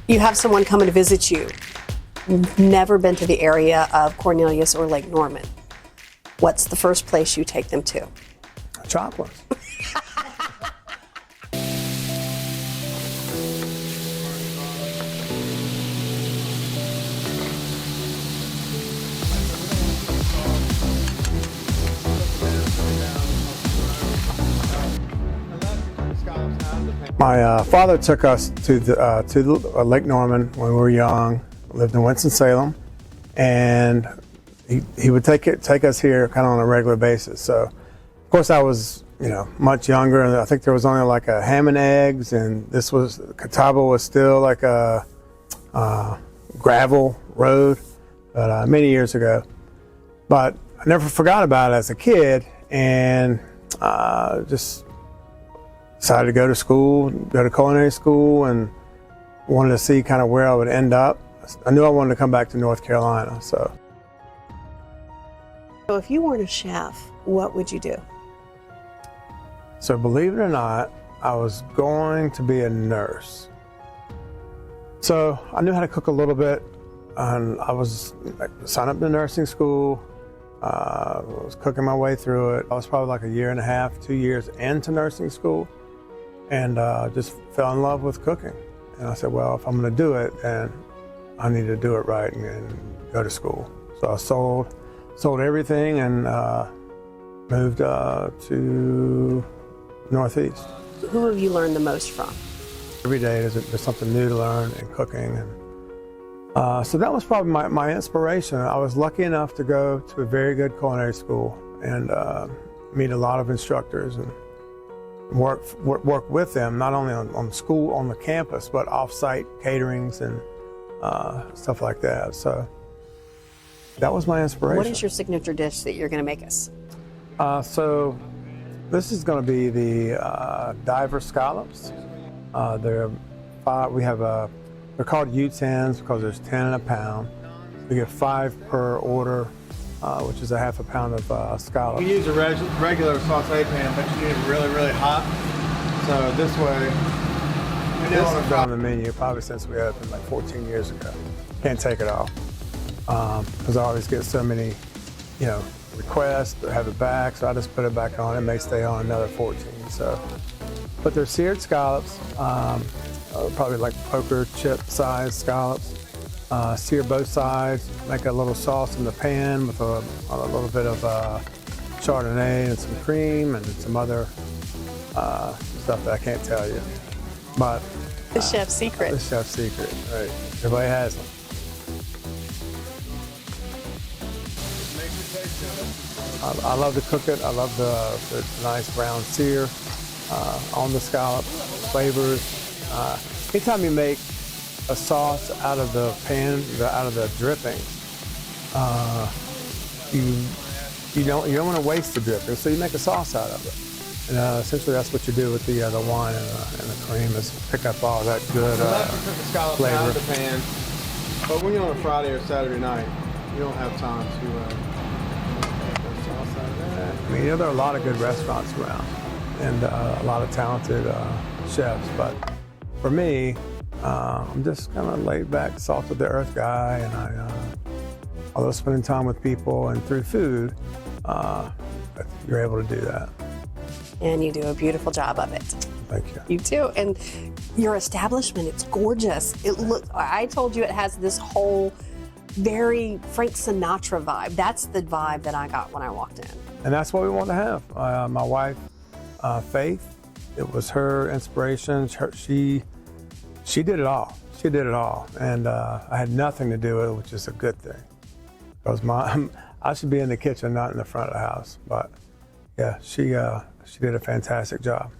You have someone coming to visit you, never been to the area of Cornelius or Lake Norman. What's the first place you take them to? Choplin. My father took us to Lake Norman when we were young. Lived in Winston-Salem, and he would take us here kind of on a regular basis. So, of course, I was much younger, and I think there was only like a ham and eggs, and Catawba was still like a gravel road, but many years ago. But I never forgot about it as a kid, and just decided to go to school, go to culinary school, and wanted to see kind of where I would end up. I knew I wanted to come back to North Carolina, so. So if you weren't a chef, what would you do? So believe it or not, I was going to be a nurse. So I knew how to cook a little bit, and I was signed up to nursing school. I was cooking my way through it. I was probably like a year and a half, 2 years into nursing school, and just fell in love with cooking. And I said, well, if I'm going to do it, then I need to do it right and go to school. So I sold everything and moved to Northeast. Who have you learned the most from? Every day there's something new to learn in cooking. And so that was probably my inspiration. I was lucky enough to go to a very good culinary school and meet a lot of instructors and work with them, not only on school, on the campus, but off-site caterings and stuff like that. So that was my inspiration. What is your signature dish that you're going to make us? So this is going to be the diver scallops. They're called U10s because there's 10 in a pound. We get 5 per order, which is a half a pound of scallops. You use a regular saute pan, but you need it really, really hot. So this way, this has been on the menu probably since we opened like 14 years ago. Can't take it off because I always get so many, requests to have it back. So I just put it back on. It may stay on another 14. So, but they're seared scallops, probably like poker chip size scallops. Sear both sides. Make a little sauce in the pan with a little bit of Chardonnay and some cream and some other stuff that I can't tell you. But The chef's secret. The chef's secret, right? Everybody has them. I love to cook it. I love the nice brown sear on the scallop, flavors. Anytime you make a sauce out of the pan, out of the dripping, you don't want to waste the dripping, so you make a sauce out of it. And essentially, that's what you do with the wine and the cream, is pick up all that good flavor. Out of the pan, but when you're on a Friday or Saturday night, you don't have time to make a sauce out of that. I mean, there are a lot of good restaurants around, and a lot of talented chefs. But for me, I'm just kind of laid back, salt of the earth guy, and I love spending time with people, and through food, you're able to do that. And you do a beautiful job of it. Thank you. You too. And your establishment, it's gorgeous. I told you it has this whole very Frank Sinatra vibe. That's the vibe that I got when I walked in. And that's what we want to have. My wife, Faith, it was her inspiration. She did it all. She did it all. And I had nothing to do with it, which is a good thing. Because I should be in the kitchen, not in the front of the house. But yeah, she did a fantastic job.